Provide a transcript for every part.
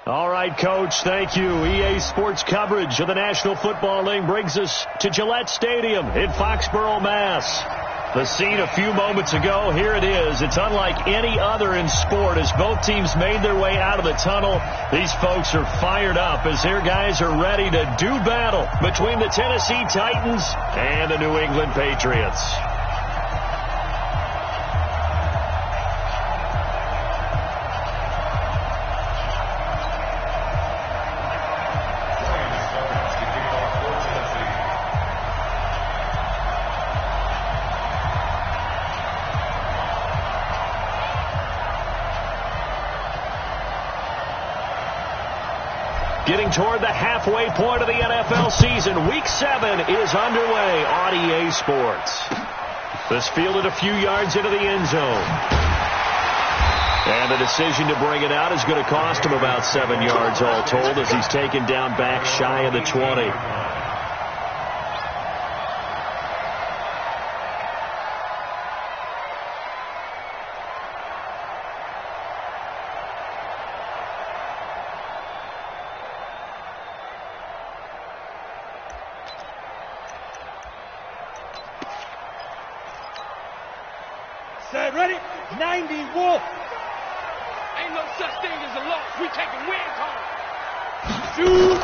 All right, Coach, thank you. EA Sports coverage of the National Football League brings us to Gillette Stadium in Foxborough, Mass. The scene a few moments ago, here it is. It's unlike any other in sport as both teams made their way out of the tunnel. These folks are fired up as their guys are ready to do battle between the Tennessee Titans and the New England Patriots. Getting toward the halfway point of the NFL season, Week 7 is underway on EA Sports. This fielded a few yards into the end zone. And the decision to bring it out is going to cost him about 7 yards all told as he's taken down back shy of the 20. Set, ready? 90 Wolf. Ain't no such thing as a loss. We taking wins home. Shoot.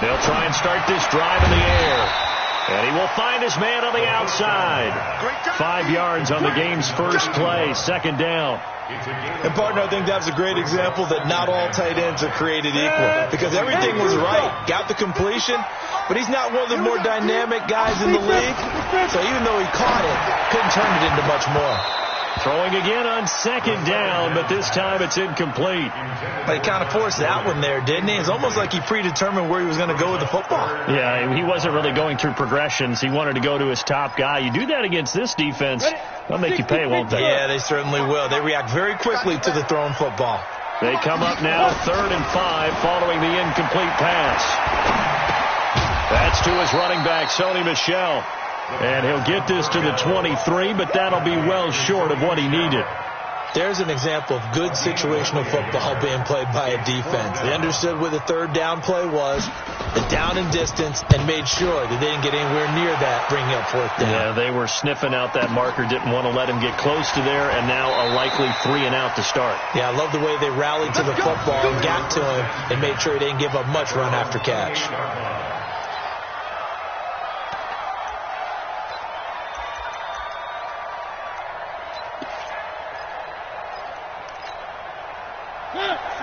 They'll try and start this drive in the air. And he will find his man on the outside. 5 yards on the game's first play, second down. And, partner, I think that's a great example that not all tight ends are created equal. Because everything was right. Got the completion, but he's not one of the more dynamic guys in the league. So even though he caught it, couldn't turn it into much more. Throwing again on second down, but this time it's incomplete. But he kind of forced that one there, didn't he? It's almost like he predetermined where he was going to go with the football. Yeah, he wasn't really going through progressions. He wanted to go to his top guy. You do that against this defense, they'll make you pay, won't they? Yeah, they certainly will. They react very quickly to the thrown football. They come up now 3rd and 5 following the incomplete pass. That's to his running back, Sony Michel. And he'll get this to the 23, but that'll be well short of what he needed. There's an example of good situational football being played by a defense. They understood what the third down play was, the down and distance, and made sure that they didn't get anywhere near that, bringing up 4th down. Yeah, they were sniffing out that marker, didn't want to let him get close to there, and now a likely 3 and out to start. Yeah, I love the way they rallied to the football and got to him and made sure he didn't give up much run after catch.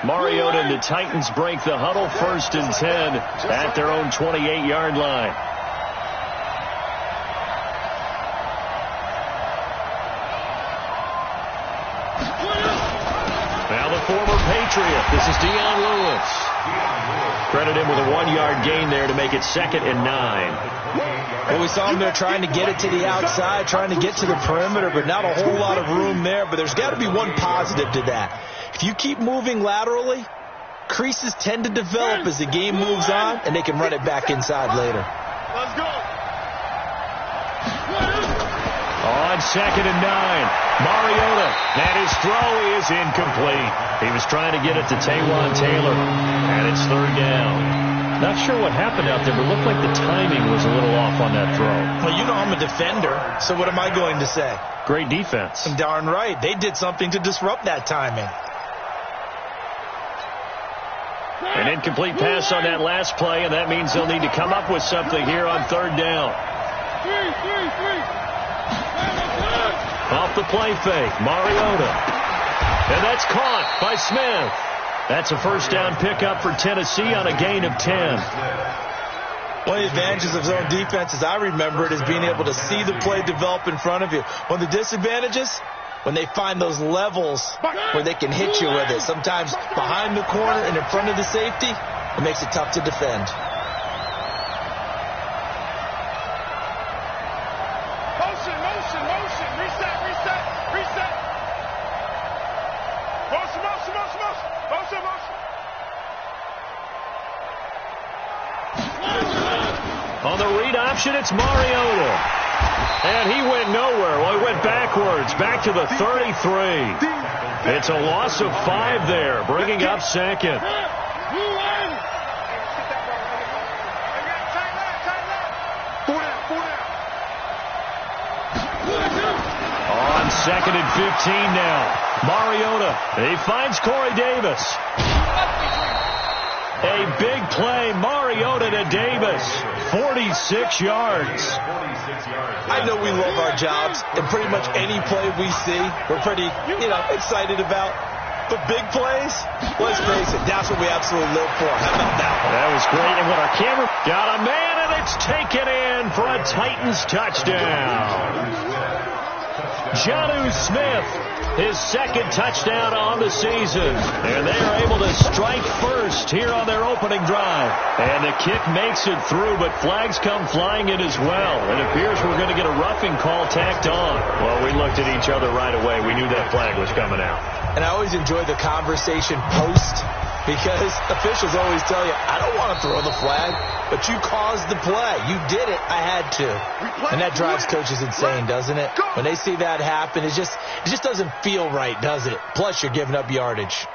Mariota and the Titans break the huddle, 1st and 10 at their own 28-yard line. Now the former Patriot. This is Dion Lewis. Credit him with a 1-yard gain there to make it 2nd and 9. Well, we saw him there trying to get it to the outside, trying to get to the perimeter, but not a whole lot of room there. But there's got to be one positive to that. If you keep moving laterally, creases tend to develop as the game moves on, and they can run it back inside later. Let's go. On 2nd and 9, Mariota, and his throw is incomplete. He was trying to get it to Taywan Taylor, and it's 3rd down. Not sure what happened out there, but it looked like the timing was a little off on that throw. Well, you know I'm a defender, so what am I going to say? Great defense. Darn right. They did something to disrupt that timing. An incomplete pass on that last play, and that means they'll need to come up with something here on 3rd down. Off the play fake, Mariota. And that's caught by Smith. That's a 1st down pickup for Tennessee on a gain of 10. One of the advantages of zone defense, as I remember it, is being able to see the play develop in front of you. One of the disadvantages, when they find those levels where they can hit you with it. Sometimes behind the corner and in front of the safety, it makes it tough to defend. Motion. Reset. Motion. On the read option, it's Mariota. And he went nowhere. Well, he went backwards, back to the 33. It's a loss of 5 there, bringing up 2nd. On 2nd and 15 now. Mariota. He finds Corey Davis. A big play. Mariota to Davis. 46 yards. I know we love our jobs, and pretty much any play we see, we're pretty, excited about. But big plays, let's face it, that's what we absolutely live for. How about that one? That was great. And when our camera got a man, and it's taken in for a Titans touchdown. Jonnu Smith, his second touchdown on the season. And they are able to strike first here on their opening drive. And the kick makes it through, but flags come flying in as well. It appears we're going to get a roughing call tacked on. Well, we looked at each other right away. We knew that flag was coming out. And I always enjoy the conversation post, because officials always tell you, I don't want to throw the flag, but you caused the play. You did it. I had to. And that drives coaches insane, doesn't it? When they see that happen, it just doesn't feel right, does it? Plus, you're giving up yardage.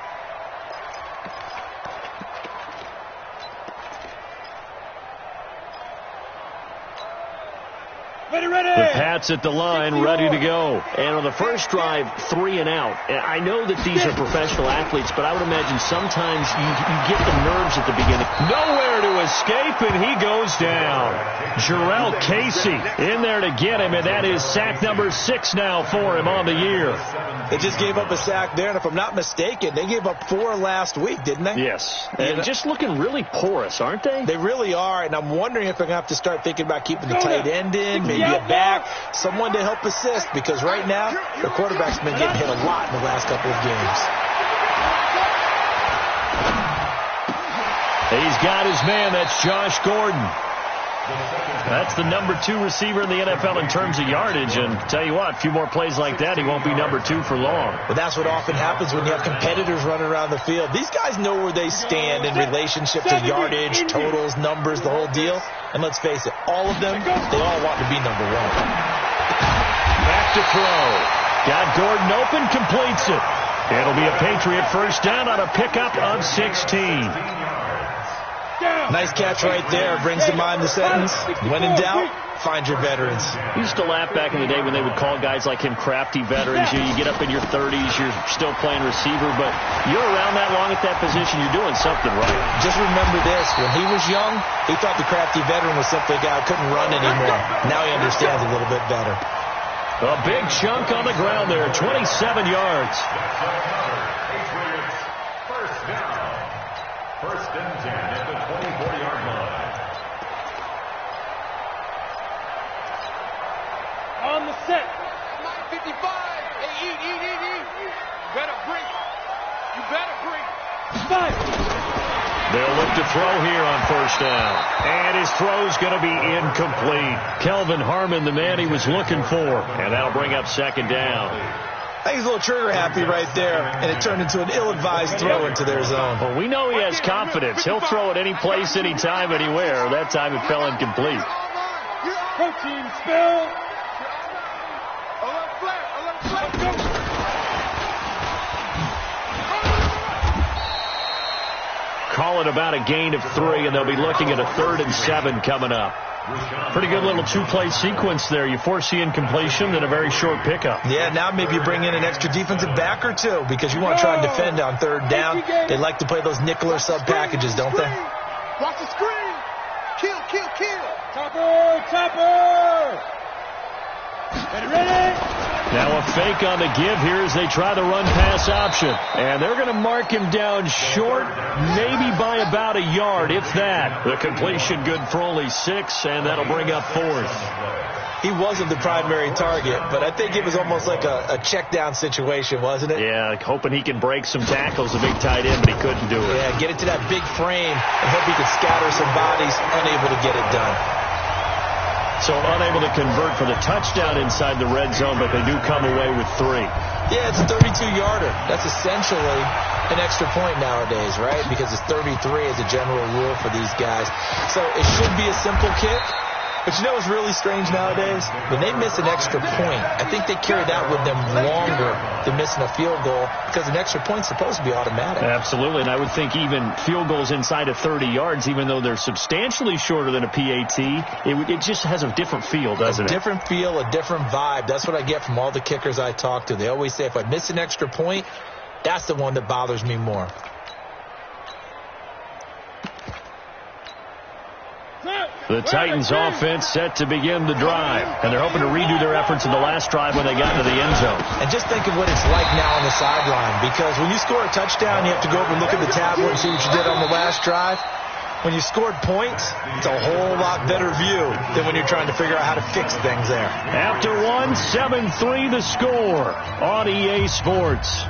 The Pats at the line, ready to go. And on the first drive, 3 and out. And I know that these are professional athletes, but I would imagine sometimes you get the nerves at the beginning. Nowhere to escape, and he goes down. Jarrell Casey in there to get him, and that is sack number 6 now for him on the year. They just gave up a sack there, and if I'm not mistaken, they gave up 4 last week, didn't they? Yes. And just looking really porous, aren't they? They really are, and I'm wondering if they're going to have to start thinking about keeping the tight end in, maybe a back, someone to help assist, because right now, the quarterback's been getting hit a lot in the last couple of games. He's got his man. That's Josh Gordon. That's the number 2 receiver in the NFL in terms of yardage. And tell you what, a few more plays like that, he won't be number 2 for long. But that's what often happens when you have competitors running around the field. These guys know where they stand in relationship to yardage, totals, numbers, the whole deal. And let's face it, all of them, they all want to be number 1. Back to throw. Got Gordon open, completes it. It'll be a Patriot first down on a pickup of 16. Nice catch right there. Brings to mind the sentence, when in doubt, find your veterans. We used to laugh back in the day when they would call guys like him crafty veterans. You get up in your 30s, you're still playing receiver, but you're around that long at that position, you're doing something right. Just remember this, when he was young, he thought the crafty veteran was simply a guy who couldn't run anymore. Now he understands a little bit better. A big chunk on the ground there, 27 yards. First and 10 at the 24-yard line. On the set. 9:55. Hey, eat. You better breathe. You better breathe. 5. They'll look to throw here on first down. And his throw's going to be incomplete. Kelvin Harmon, the man he was looking for. And that'll bring up second down. I think he's a little trigger happy right there, and it turned into an ill-advised throw into their zone. Well, we know he has confidence. He'll throw it any place, anytime, anywhere. That time it fell incomplete. Protein spill. Call it about a gain of 3, and they'll be looking at a 3rd and 7 coming up. Pretty good little 2-play sequence there. You foresee incompletion, then a very short pickup. Yeah, now maybe you bring in an extra defensive back or 2 because you want to try and defend on 3rd down. They like to play those nickel or sub packages, don't they? Watch the screen. Kill. Topper. Ready. Now a fake on the give here as they try the run-pass option. And they're going to mark him down short, maybe by about a yard, if that. The completion good for only 6, and that'll bring up 4th. He wasn't the primary target, but I think it was almost like a check-down situation, wasn't it? Yeah, hoping he can break some tackles, a big tight end, but he couldn't do it. Yeah, get it to that big frame and hope he could scatter some bodies, unable to get it done. So unable to convert for the touchdown inside the red zone, but they do come away with 3. Yeah, it's a 32-yarder. That's essentially an extra point nowadays, right? Because it's 33 as a general rule for these guys. So it should be a simple kick, But you know what's really strange nowadays? When they miss an extra point, I think they carry that with them longer than missing a field goal because an extra point's supposed to be automatic. Absolutely, and I would think even field goals inside of 30 yards, even though they're substantially shorter than a PAT, it just has a different feel, doesn't it? A different feel, a different vibe. That's what I get from all the kickers I talk to. They always say if I miss an extra point, that's the one that bothers me more. The Titans offense set to begin the drive, and they're hoping to redo their efforts in the last drive when they got into the end zone. And just think of what it's like now on the sideline, because when you score a touchdown, you have to go over and look at the tablet and see what you did on the last drive. When you scored points, it's a whole lot better view than when you're trying to figure out how to fix things there. After 7-3 the score on EA Sports.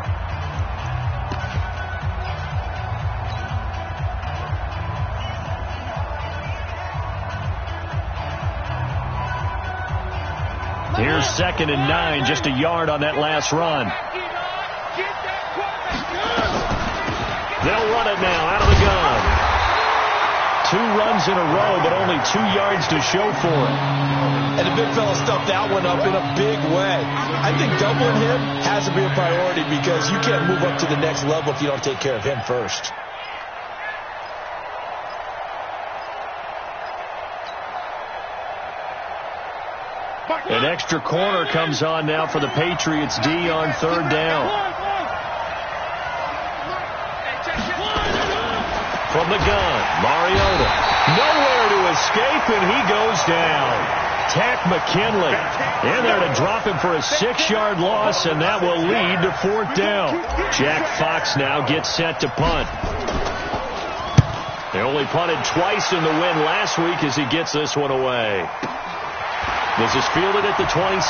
Here's 2nd and 9, just a yard on that last run. They'll run it now out of the gun. 2 runs in a row, but only 2 yards to show for it. And the big fella stuffed that one up in a big way. I think doubling him has to be a priority because you can't move up to the next level if you don't take care of him first. An extra corner comes on now for the Patriots D on 3rd down. From the gun, Mariota. Nowhere to escape, and he goes down. Tack McKinley in there to drop him for a 6-yard loss, and that will lead to 4th down. Jack Fox now gets set to punt. They only punted twice in the win last week as he gets this one away. This is fielded at the 27.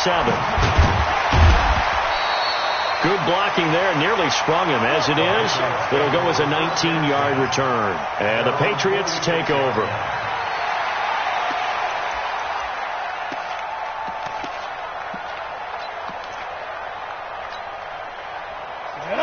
Good blocking there. Nearly sprung him. As it is, it'll go as a 19-yard return. And the Patriots take over.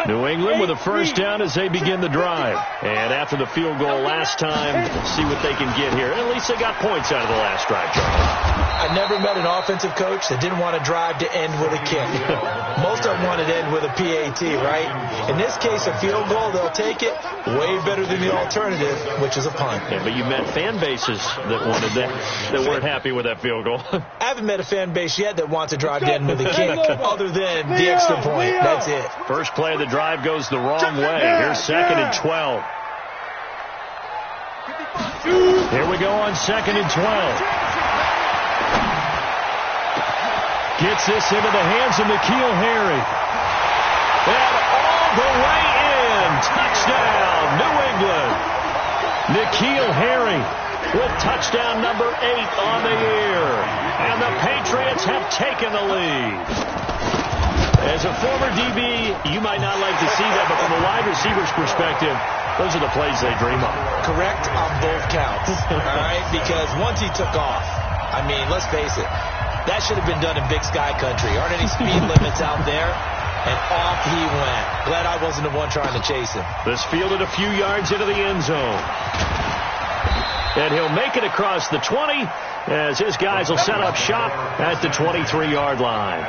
New England with a first down as they begin the drive. And after the field goal last time, see what they can get here. At least they got points out of the last drive, Charles. I never met an offensive coach that didn't want to drive to end with a kick. Most of them wanted to end with a PAT, right? In this case, a field goal, they'll take it way better than the alternative, which is a punt. Yeah, but you met fan bases that wanted that weren't happy with that field goal. I haven't met a fan base yet that wants to drive to end with a kick other than the extra point. That's it. First play of the drive goes the wrong way. Here's 2nd and 12. Here we go on 2nd and 12. Gets this into the hands of N'Keal Harry. And all the way in. Touchdown, New England. N'Keal Harry with touchdown number 8 on the year. And the Patriots have taken the lead. As a former DB, you might not like to see that, but from a wide receiver's perspective, those are the plays they dream of. Correct on both counts. All right? Because once he took off, I mean, let's face it, that should have been done in Big Sky Country. Aren't any speed limits out there? And off he went. Glad I wasn't the one trying to chase him. This fielded a few yards into the end zone. And he'll make it across the 20 as his guys will set up shop at the 23-yard line.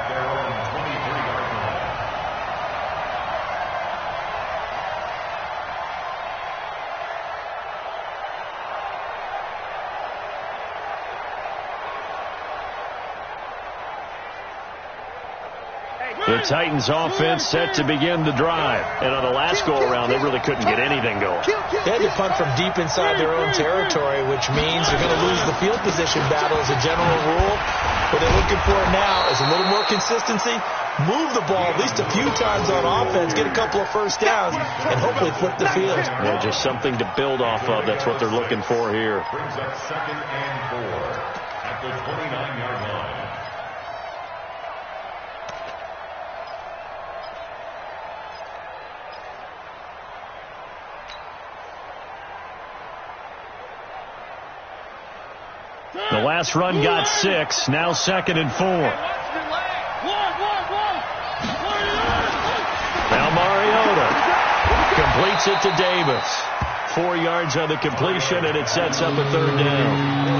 The Titans offense set to begin the drive. And on the last go-around, they really couldn't get anything going. They had to punt from deep inside their own territory, which means they're going to lose the field position battle as a general rule. What they're looking for now is a little more consistency, move the ball at least a few times on offense, get a couple of first downs, and hopefully flip the field. Yeah, just something to build off of. That's what they're looking for here. Brings up 2nd and 4 at the 29-yard line. The last run got 6. Now 2nd and 4. Now Mariota completes it to Davis. 4 yards on the completion, and it sets up a 3rd down.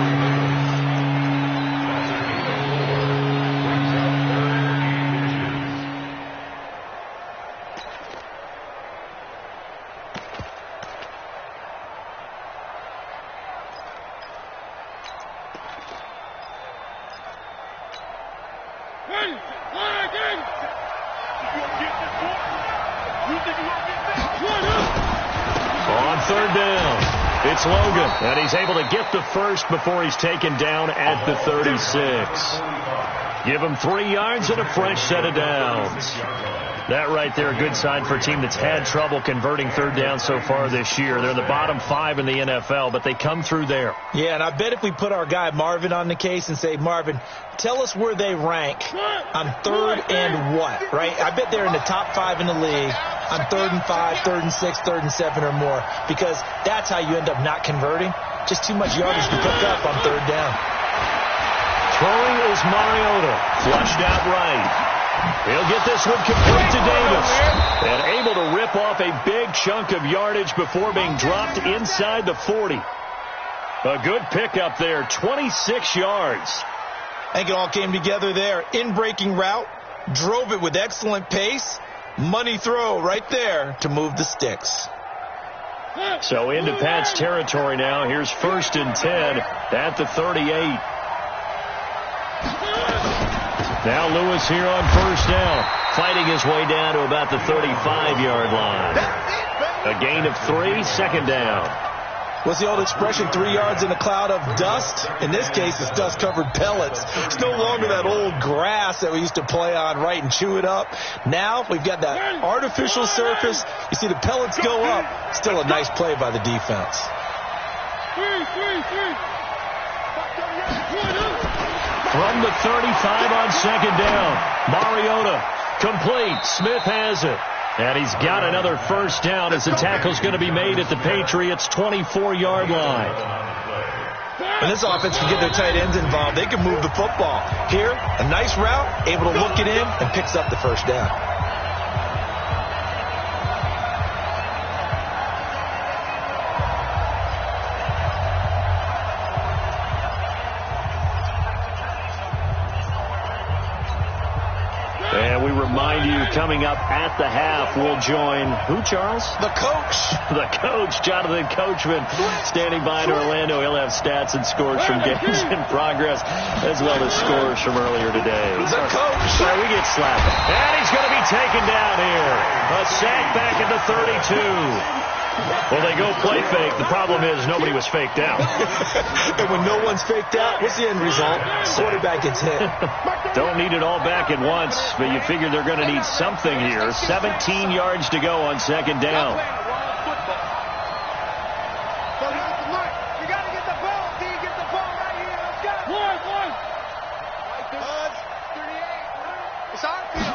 On third down, it's Logan, and he's able to get the first before he's taken down at the 36. Give him 3 yards and a fresh set of downs. That right there, a good sign for a team that's had trouble converting third down so far this year. They're in the bottom 5 in the NFL, but they come through there. Yeah, and I bet if we put our guy Marvin on the case and say, Marvin, tell us where they rank on third and what, right? I bet they're in the top 5 in the league on 3rd and 5, 3rd and 6, 3rd and 7 or more, because that's how you end up not converting. Just too much yardage to pick up on third down. Throwing is Mariota, flushed out right. He'll get this one complete to Davis. And able to rip off a big chunk of yardage before being dropped inside the 40. A good pickup there, 26 yards. I think it all came together there. In-breaking route, drove it with excellent pace. Money throw right there to move the sticks. So into Pat's territory now. Here's 1st and 10 at the 38. Now Lewis here on 1st down, fighting his way down to about the 35-yard line. A gain of 3, 2nd down. What's the old expression, 3 yards in a cloud of dust? In this case, it's dust-covered pellets. It's no longer that old grass that we used to play on, right, and chew it up. Now we've got that artificial surface. You see the pellets go up. Still a nice play by the defense. From the 35 on 2nd down, Mariota complete. Smith has it. And he's got another 1st down as the tackle's going to be made at the Patriots' 24-yard line. When this offense can get their tight ends involved, they can move the football. Here, a nice route, able to look it in, and picks up the 1st down. And we remind you, coming up at the half, we'll join who, Charles? The coach. The coach, Jonathan Coachman, standing by in Orlando. He'll have stats and scores from games in progress, as well as scores from earlier today. The coach. So we get slapping. And he's going to be taken down here. A sack back at the 32. Well, they go play fake. The problem is nobody was faked out. And when no one's faked out, what's the end result? Quarterback gets hit. Don't need it all back at once, but you figure they're going to need something here. 17 yards to go on 2nd down. You got to get the ball. D, get the ball right here. Let's go. One. 38. It's our field.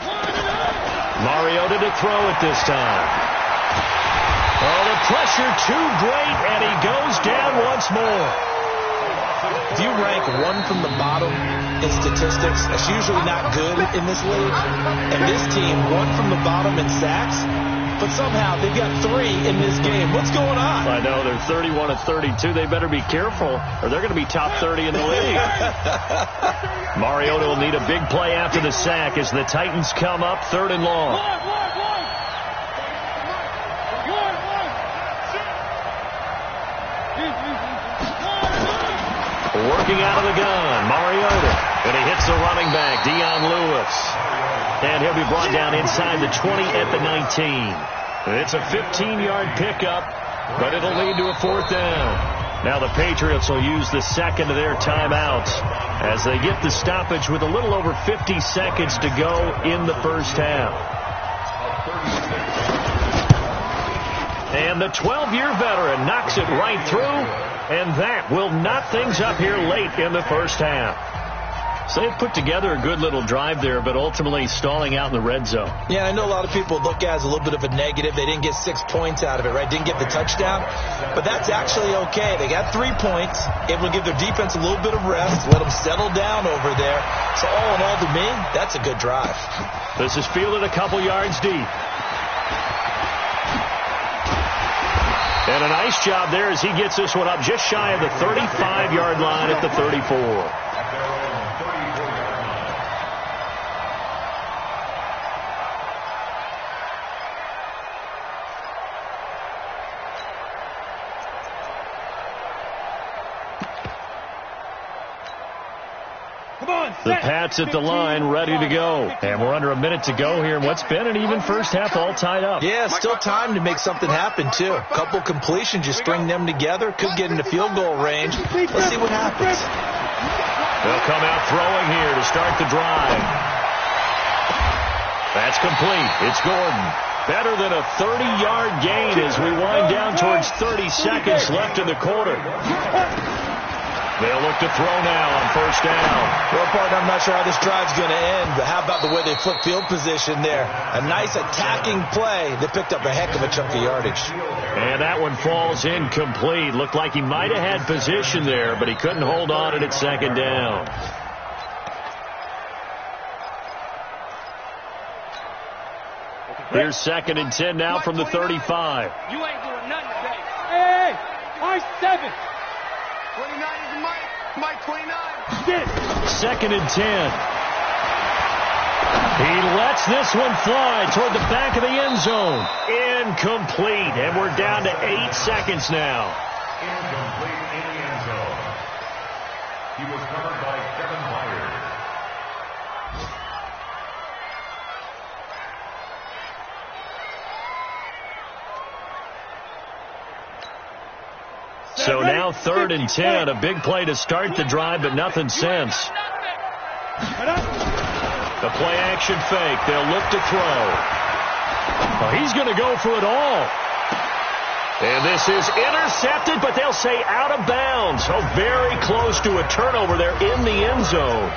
Mariota to throw it this time. Oh, the pressure too great, and he goes down once more. If you rank 1 from the bottom in statistics, that's usually not good in this league. And this team, 1 from the bottom in sacks, but somehow they've got 3 in this game. What's going on? I know, they're 31 of 32. They better be careful, or they're going to be top 30 in the league. Mariota will need a big play after the sack as the Titans come up 3rd and long. Working out of the gun, Mariota. And he hits the running back, Dion Lewis. And he'll be brought down inside the 20 at the 19. It's a 15-yard pickup, but it'll lead to a 4th down. Now the Patriots will use the 2nd of their timeouts as they get the stoppage with a little over 50 seconds to go in the 1st half. And the 12-year veteran knocks it right through. And that will knot things up here late in the 1st half. So they've put together a good little drive there, but ultimately stalling out in the red zone. Yeah, I know a lot of people look at it as a little bit of a negative. They didn't get 6 points out of it, right? Didn't get the touchdown. But that's actually okay. They got 3 points, able to give their defense a little bit of rest, let them settle down over there. So all in all, to me, that's a good drive. This is fielded a couple yards deep. And a nice job there as he gets this one up just shy of the 35-yard line at the 34. Come The Pats at the line, ready to go. And we're under a minute to go here in what's been an even first half, all tied up. Yeah, still time to make something happen, too. A couple completions, you string them together, could get into field goal range. Let's see what happens. They'll come out throwing here to start the drive. That's complete. It's Gordon. Better than a 30-yard gain as we wind down towards 30 seconds left in the quarter. They'll look to throw now on first down. Well, partner, I'm not sure how this drive's going to end, but how about the way they flip field position there? A nice attacking play that picked up a heck of a chunk of yardage. And that one falls incomplete. Looked like he might have had position there, but he couldn't hold on at second down. Here's 2nd and 10 now from the 35. You ain't doing nothing today. Hey, Mike 7. 29 is Mike 29. Get it. 2nd and 10. He lets this one fly toward the back of the end zone. Incomplete, and we're down to 8 seconds now. Incomplete in the end zone. He was covered by Kevin Byers. So now 3rd and 10, a big play to start the drive, but nothing since. The play action fake. They'll look to throw. Well, he's going to go for it all. And this is intercepted, but they'll say out of bounds. So very close to a turnover there in the end zone.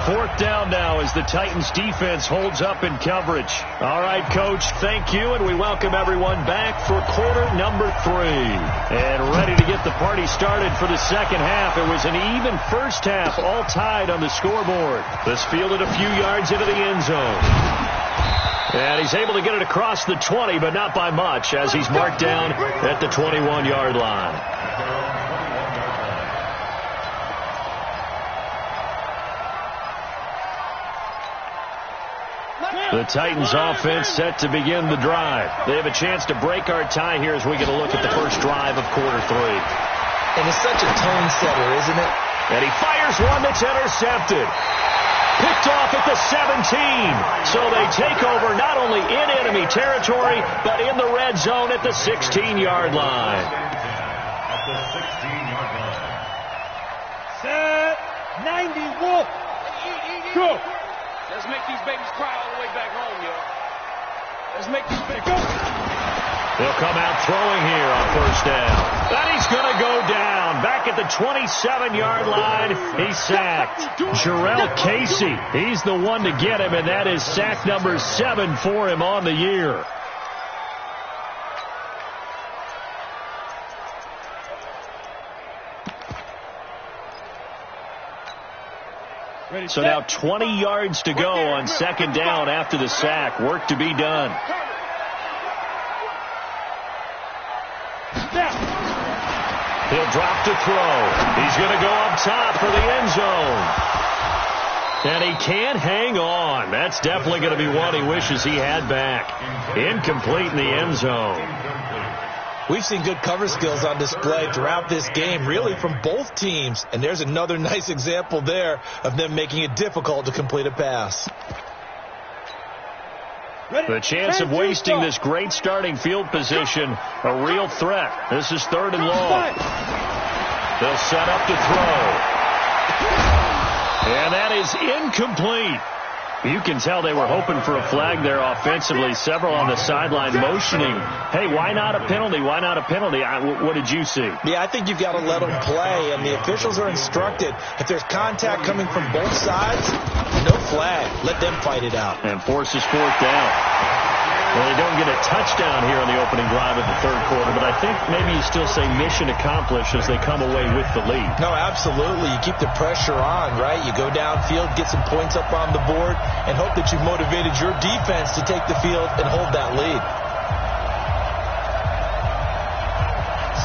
4th down now as the Titans defense holds up in coverage. All right, Coach, thank you, and we welcome everyone back for quarter number 3. And ready to get the party started for the second half. It was an even first half, all tied on the scoreboard. This fielded a few yards into the end zone. And he's able to get it across the 20, but not by much, as he's marked down at the 21-yard line. The Titans offense set to begin the drive. They have a chance to break our tie here as we get a look at the first drive of quarter 3. And it's such a tone setter, isn't it? And he fires one that's intercepted. Picked off at the 17. So they take over not only in enemy territory, but in the red zone at the 16-yard line. At the 16-yard line. Set. 91. Go. Let's make these babies cry all the way back home, yo. Let's make these babies go. They'll come out throwing here on first down. And he's going to go down. Back at the 27-yard line, he's sacked. Jarrell Casey, he's the one to get him, and that is sack number 7 for him on the year. So now 20 yards to go on second down after the sack. Work to be done. He'll drop to throw. He's going to go up top for the end zone. And he can't hang on. That's definitely going to be one he wishes he had back. Incomplete in the end zone. We've seen good cover skills on display throughout this game, really from both teams. And there's another nice example there of them making it difficult to complete a pass. The chance of wasting this great starting field position, a real threat. This is 3rd and long. They'll set up to throw. And that is incomplete. You can tell they were hoping for a flag there offensively. Several on the sideline motioning, hey, why not a penalty? Why not a penalty? What did you see? Yeah, I think you've got to let them play, and the officials are instructed. If there's contact coming from both sides, no flag. Let them fight it out. And forces 4th down. Well, they don't get a touchdown here on the opening drive of the 3rd quarter, but I think maybe you still say mission accomplished as they come away with the lead. No, absolutely. You keep the pressure on, right? You go downfield, get some points up on the board, and hope that you've motivated your defense to take the field and hold that lead.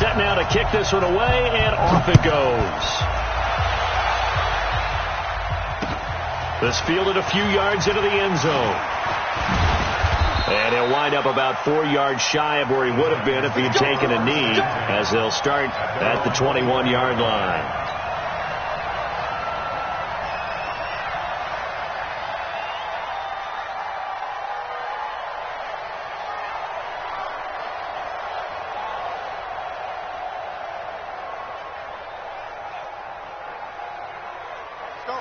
Set now to kick this one away, and off it goes. This fielded a few yards into the end zone. And he'll wind up about 4 yards shy of where he would have been if he had taken a knee, as they'll start at the 21-yard line.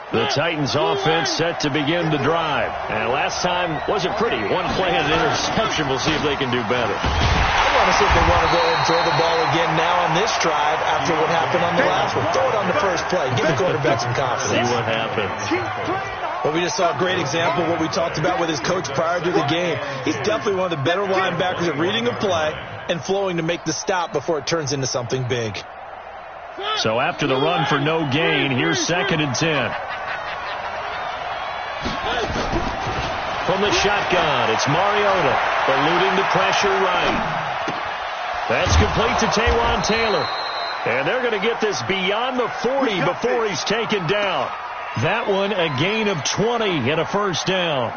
The Titans offense set to begin the drive. And last time wasn't pretty. One play and an interception. We'll see if they can do better. I want to see if they want to go ahead and throw the ball again now on this drive after what happened on the last one. Throw it on the first play. Give the quarterback some confidence. See what happens. Well, we just saw a great example of what we talked about with his coach prior to the game. He's definitely one of the better linebackers at reading a play and flowing to make the stop before it turns into something big. So after the run for no gain, here's 2nd and 10. From the shotgun, it's Mariota, eluding the pressure right. That's complete to Taywan Taylor. And they're going to get this beyond the 40 before he's taken down. That one a gain of 20 and a first down.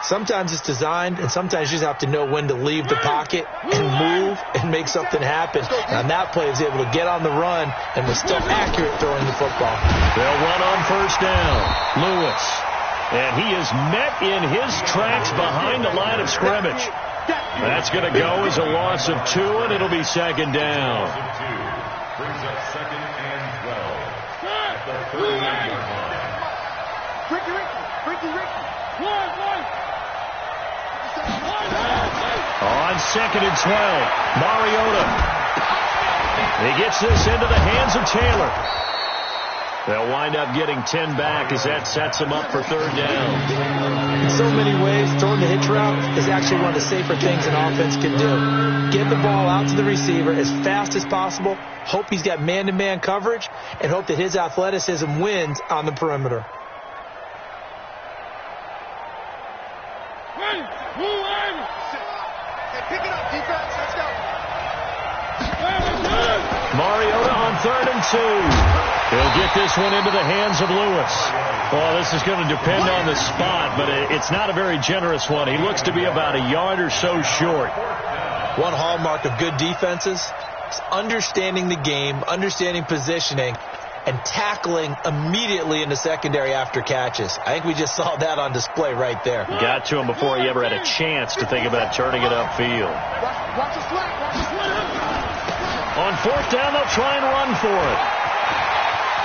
Sometimes it's designed, and sometimes you just have to know when to leave the pocket and move and make something happen. And on that play, he was able to get on the run and was still accurate throwing the football. They'll run on first down. Lewis. And he is met in his tracks behind the line of scrimmage. That's going to go as a loss of 2, and it'll be 2nd down. Brings up 2nd and 12. At the 39-yard line. Ricky. On 2nd and 12, Mariota. He gets this into the hands of Taylor. They'll wind up getting 10 back as that sets them up for 3rd down. In so many ways, throwing the hitch route is actually one of the safer things an offense can do. Get the ball out to the receiver as fast as possible, hope he's got man-to-man coverage, and hope that his athleticism wins on the perimeter. Pick it up, defense. Let's go. Mariota on 3rd and 2. He'll get this one into the hands of Lewis. Well, this is going to depend on the spot, but it's not a very generous one. He looks to be about a yard or so short. One hallmark of good defenses is understanding the game, understanding positioning, and tackling immediately in the secondary after catches. I think we just saw that on display right there. Got to him before he ever had a chance to think about turning it upfield. Watch the slack. On 4th down, they'll try and run for it.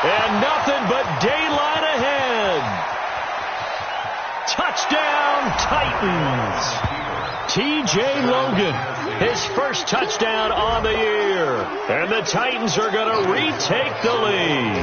And nothing but daylight ahead. Touchdown, Titans. T.J. Logan, his first touchdown on the year. And the Titans are going to retake the lead.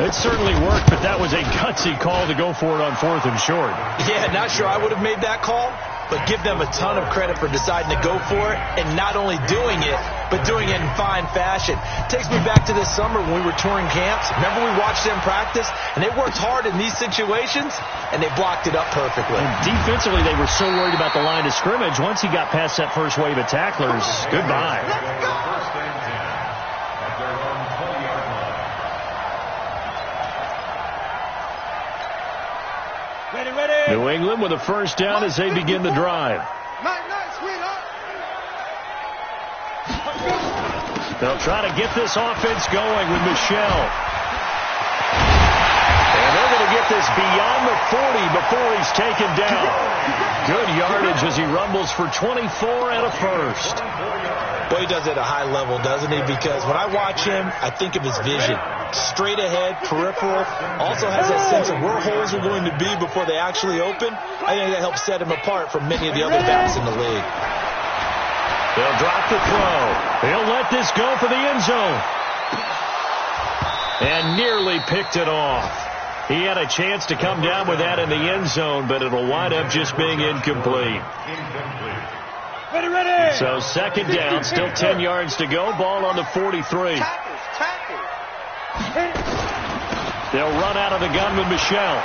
It certainly worked, but that was a gutsy call to go for it on 4th and short. Yeah, not sure I would have made that call, but give them a ton of credit for deciding to go for it and not only doing it, but doing it in fine fashion. Takes me back to this summer when we were touring camps. Remember we watched them practice, and they worked hard in these situations, and they blocked it up perfectly. And defensively, they were so worried about the line of scrimmage. Once he got past that first wave of tacklers, goodbye. First and 10 at their own 20-yard line. Ready. New England with a first down as they begin the drive. Nice, sweetheart. They'll try to get this offense going with Michelle. And they're going to get this beyond the 40 before he's taken down. Good yardage as he rumbles for 24 and a first. Boy, he does it at a high level, doesn't he? Because when I watch him, I think of his vision. Straight ahead, peripheral. Also has that sense of where holes are going to be before they actually open. I think that helps set him apart from many of the other backs in the league. They'll drop the throw. They'll let this go for the end zone. And nearly picked it off. He had a chance to come down with that in the end zone, but it'll wind up just being incomplete. Ready. So 2nd down, still 10 yards to go. Ball on the 43. Tackles. They'll run out of the gun with Michelle.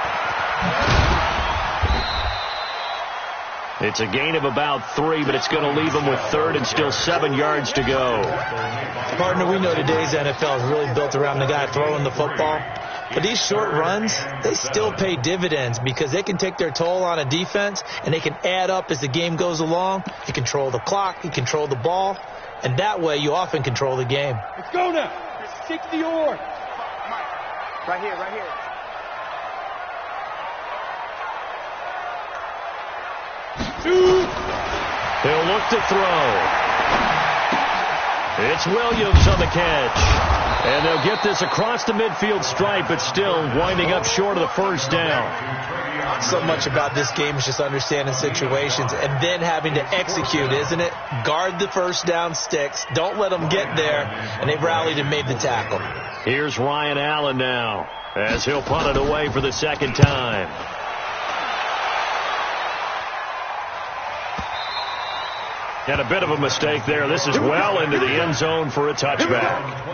It's a gain of about 3, but it's going to leave them with 3rd and still 7 yards to go. Partner, we know today's NFL is really built around the guy throwing the football. But these short runs, they still pay dividends because they can take their toll on a defense and they can add up as the game goes along. You control the clock, you control the ball, and that way you often control the game. Let's go now. 60 or. Right here. He'll look to throw. It's Williams on the catch. And they'll get this across the midfield stripe, but still winding up short of the first down. So much about this game is just understanding situations and then having to execute, isn't it? Guard the first down sticks. Don't let them get there. And they've rallied and made the tackle. Here's Ryan Allen now as he'll punt it away for the second time. And a bit of a mistake there. This is well into the end zone for a touchback.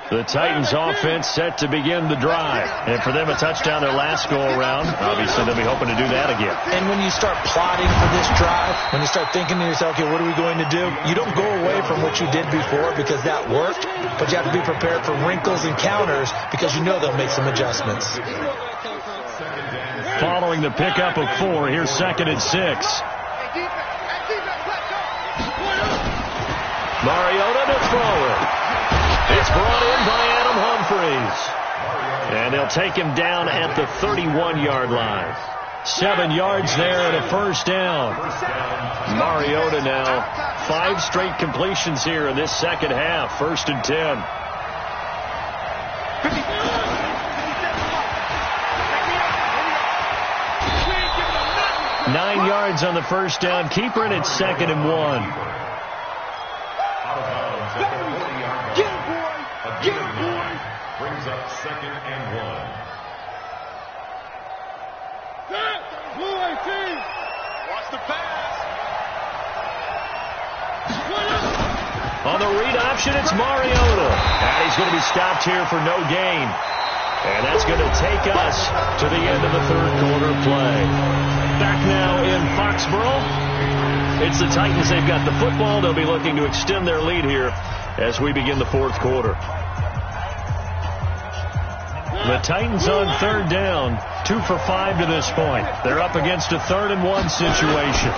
The Titans offense set to begin the drive. And for them, a touchdown their last go-around. Obviously, they'll be hoping to do that again. And when you start plotting for this drive, when you start thinking to yourself, okay, what are we going to do? You don't go away from what you did before because that worked, but you have to be prepared for wrinkles and counters because you know they'll make some adjustments. Following the pickup of 4, here's 2nd and 6. Mariota to throw it. It's brought in by Adam Humphries. And they'll take him down at the 31-yard line. 7 yards there and a first down. Mariota now 5 straight completions here in this second half. 1st and 10. Nine yards on the first down. Keeper, and it's 2nd and 1. Brings up 2nd and 1. Watch the pass. On the read option, it's Mariota. And he's going to be stopped here for no gain. And that's going to take us to the end of the third quarter play. Back now in Foxborough. It's the Titans. They've got the football. They'll be looking to extend their lead here as we begin the fourth quarter. The Titans on 3rd down, 2 for 5 to this point. They're up against a 3rd and 1 situation.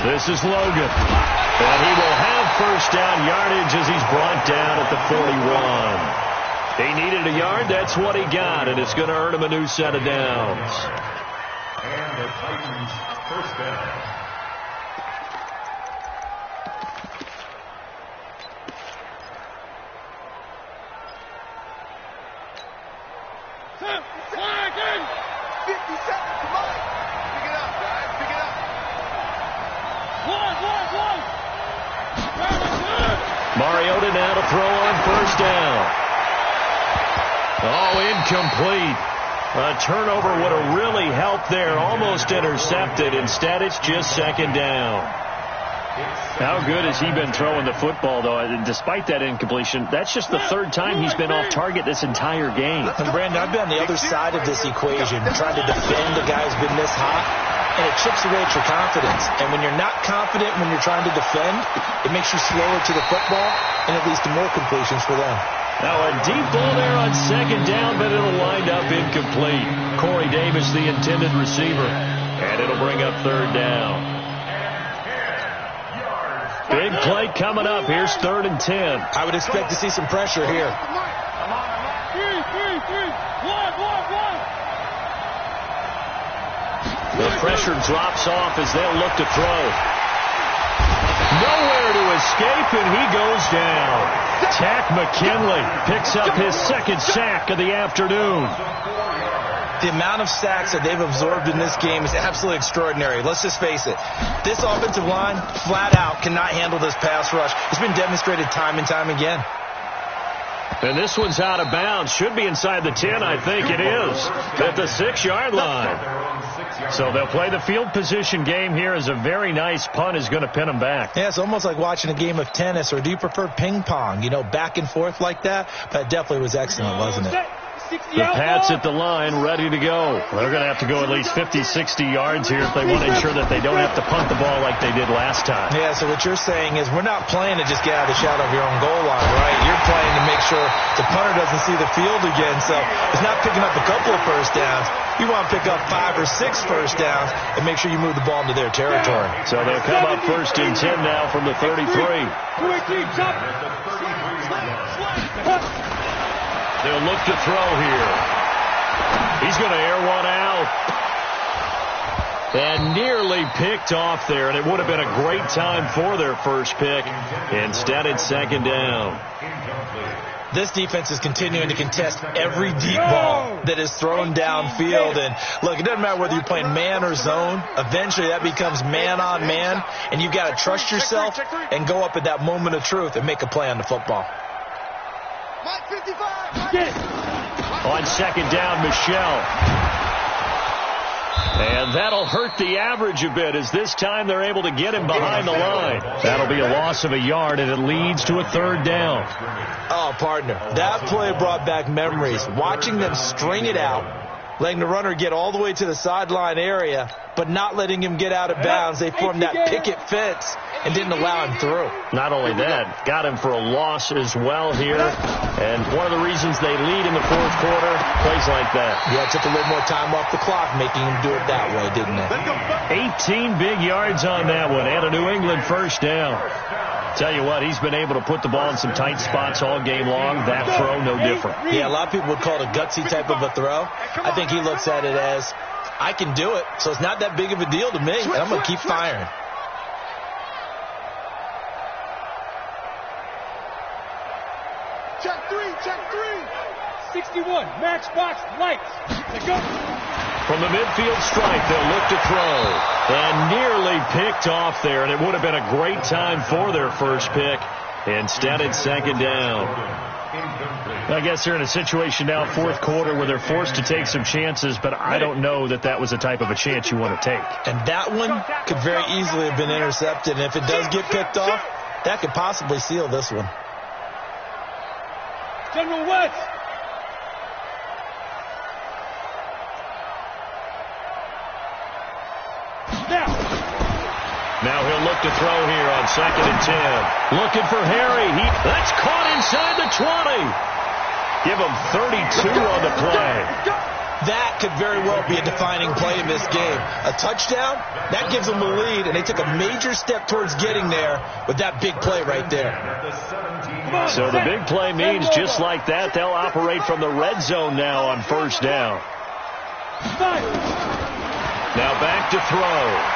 This is Logan. And he will have first down yardage as he's brought down at the 41. He needed a yard. That's what he got, and it's going to earn him a new set of downs. And the Titans first down. Mariota now to throw on first down. Oh, incomplete. A turnover would have really helped there. Almost intercepted. Instead, it's just 2nd down. How good has he been throwing the football, though? And despite that incompletion, that's just the 3rd time he's been off target this entire game. And, Brandon, I've been on the other side of this equation, trying to defend a guy who's been this hot, and it chips away at your confidence. And when you're not confident when you're trying to defend, it makes you slower to the football, and it leads to more completions for them. Now a deep ball there on 2nd down, but it'll wind up incomplete. Corey Davis, the intended receiver, and it'll bring up 3rd down. Big play coming up. Here's 3rd and 10. I would expect to see some pressure here. The pressure drops off as they'll look to throw. Nowhere to escape, and he goes down. Tack McKinley picks up his 2nd sack of the afternoon. The amount of sacks that they've absorbed in this game is absolutely extraordinary. Let's just face it. This offensive line, flat out, cannot handle this pass rush. It's been demonstrated time and time again. And this one's out of bounds. Should be inside the 10, I think it is. At the 6-yard line. So they'll play the field position game here as a very nice punt is going to pin them back. Yeah, it's almost like watching a game of tennis, or do you prefer ping pong? You know, back and forth like that? That definitely was excellent, wasn't it? The Pats at the line, ready to go. They're going to have to go at least 50, 60 yards here if they want to ensure that they don't have to punt the ball like they did last time. Yeah, so what you're saying is we're not playing to just get out of the shadow of your own goal line, right? You're playing to make sure the punter doesn't see the field again. So it's not picking up a couple of first downs. You want to pick up 5 or 6 first downs and make sure you move the ball into their territory. So they'll come up 1st and 10 now from the 33. They'll look to throw here. He's going to air one out. And nearly picked off there, and it would have been a great time for their first pick. Instead, it's second down. This defense is continuing to contest every deep ball that is thrown downfield. And, look, it doesn't matter whether you're playing man or zone. Eventually, that becomes man on man, and you've got to trust yourself and go up at that moment of truth and make a play on the football. On second down, Michelle. And that'll hurt the average a bit, as this time they're able to get him behind the line. That'll be a loss of a yard, and it leads to a third down. Oh, partner, that play brought back memories. Watching them string it out, letting the runner get all the way to the sideline area, but not letting him get out of bounds. They formed that picket fence and didn't allow him through. Not only that, got him for a loss as well here. And one of the reasons they lead in the fourth quarter, plays like that. Yeah, it took a little more time off the clock, making him do it that way, didn't it? 18 big yards on that one, and a New England first down. Tell you what, he's been able to put the ball in some tight spots all game long. That throw, no different. Yeah, a lot of people would call it a gutsy type of a throw. I think he looks at it as, I can do it, so it's not that big of a deal to me, and I'm going to keep firing. Check three. 61, matchbox lights. Go. From the midfield stripe, they'll look to throw. And nearly picked off there, and it would have been a great time for their first pick. Instead, it's second down. I guess they're in a situation now, fourth quarter, where they're forced to take some chances, but I don't know that that was the type of a chance you want to take. And that one could very easily have been intercepted, and if it does get picked off, that could possibly seal this one. General West. Now he'll look to throw here on second and 10. Looking for Harry. That's caught inside the 20. Give him 32 on the play. That could very well be a defining play in this game. A touchdown, that gives them the lead, and they took a major step towards getting there with that big play right there. So the big play means just like that, they'll operate from the red zone now on first down. Now back to throw.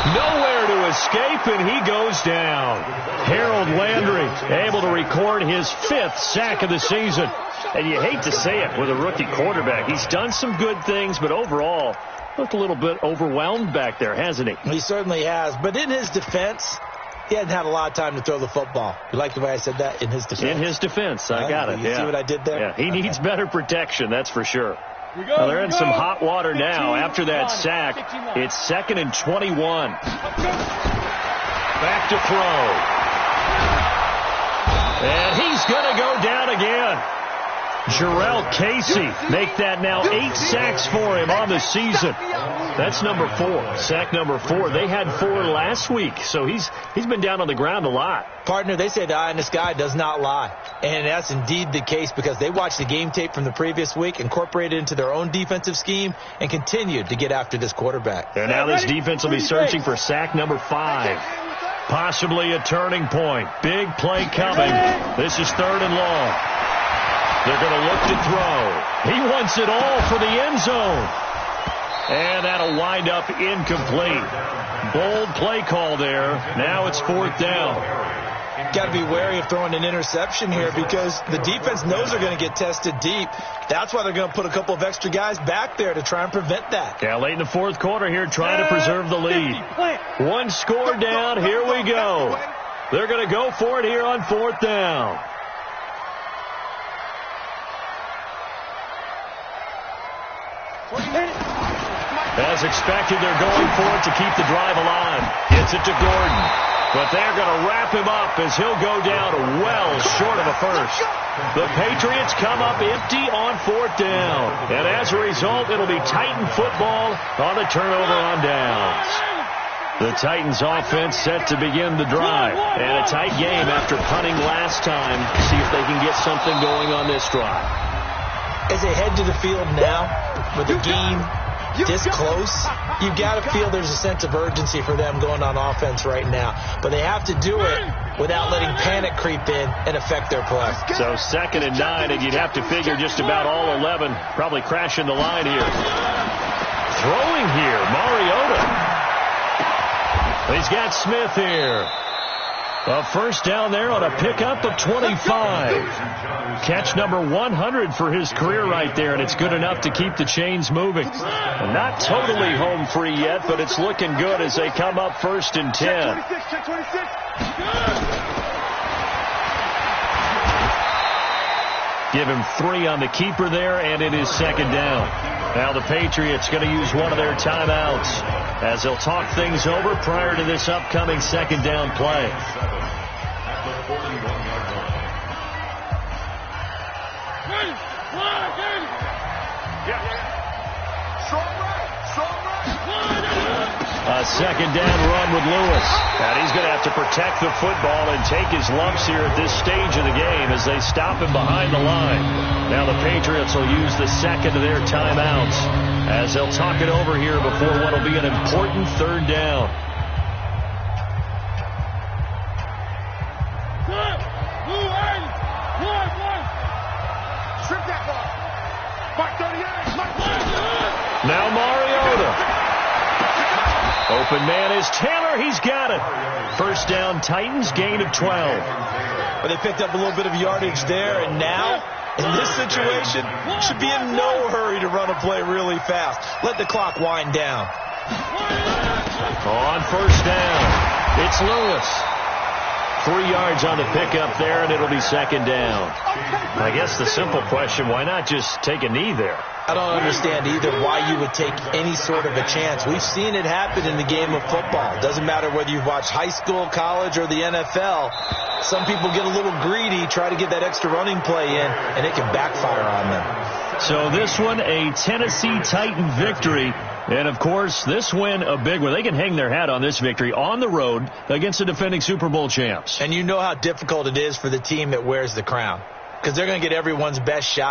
Nowhere to escape, and he goes down. Harold Landry able to record his 5th sack of the season. And you hate to say it with a rookie quarterback. He's done some good things, but overall, looked a little bit overwhelmed back there, hasn't he? He certainly has. But in his defense, he hadn't had a lot of time to throw the football. You like the way I said that? In his defense. In his defense. I got it. You see what I did there? Yeah, he needs better protection, that's for sure. Well, they're in some hot water now. After that sack, it's second and 21. Back to throw. And he's going to go down again. Jarrell Casey make that now 8 sacks for him on the season. That's number 4. Sack number 4. They had 4 last week, so he's been down on the ground a lot. Partner, they say the eye in the sky does not lie. And that's indeed the case because they watched the game tape from the previous week, incorporated it into their own defensive scheme, and continued to get after this quarterback. And now this defense will be searching for sack number 5. Possibly a turning point. Big play coming. This is third and long. They're going to look to throw. He wants it all for the end zone. And that'll wind up incomplete. Bold play call there. Now it's fourth down. Got to be wary of throwing an interception here because the defense knows they're going to get tested deep. That's why they're going to put a couple of extra guys back there to try and prevent that. Yeah, late in the fourth quarter here, trying to preserve the lead. 1 score down. Here we go. They're going to go for it here on fourth down. As expected, they're going for it to keep the drive alive. Gets it to Gordon. But they're going to wrap him up as he'll go down well short of a first. The Patriots come up empty on fourth down. And as a result, it'll be Titan football on the turnover on downs. The Titans offense set to begin the drive. And a tight game after punting last time. See if they can get something going on this drive. As they head to the field now with a game this close, you've got to feel there's a sense of urgency for them going on offense right now. But they have to do it without letting panic creep in and affect their play. So 2nd and 9, and you'd have to figure just about all 11 probably crashing the line here. Throwing here, Mariota. He's got Smith here. A first down there on a pickup of 25. Catch number 100 for his career right there, and it's good enough to keep the chains moving. Not totally home free yet, but it's looking good as they come up 1st and 10. Give him 3 on the keeper there, and it is 2nd down. Now the Patriots going to use one of their timeouts as they'll talk things over prior to this upcoming 2nd down play. A 2nd down run with Lewis. And he's going to have to protect the football and take his lumps here at this stage of the game as they stop him behind the line. Now the Patriots will use the 2nd of their timeouts as they'll talk it over here before what will be an important 3rd down. Now Mariota. Open man is Taylor. He's got it. First down, Titans, gain of 12. But they picked up a little bit of yardage there, and now, in this situation, should be in no hurry to run a play really fast. Let the clock wind down. On first down, it's Lewis. 3 yards on the pickup there, and it'll be 2nd down. I guess the simple question, why not just take a knee there? I don't understand either why you would take any sort of a chance. We've seen it happen in the game of football. It doesn't matter whether you've watched high school, college, or the NFL. Some people get a little greedy, try to get that extra running play in, and it can backfire on them. So this one, a Tennessee Titan victory. And, of course, this win, a big one. They can hang their hat on this victory on the road against the defending Super Bowl champs. And you know how difficult it is for the team that wears the crown, because they're going to get everyone's best shot.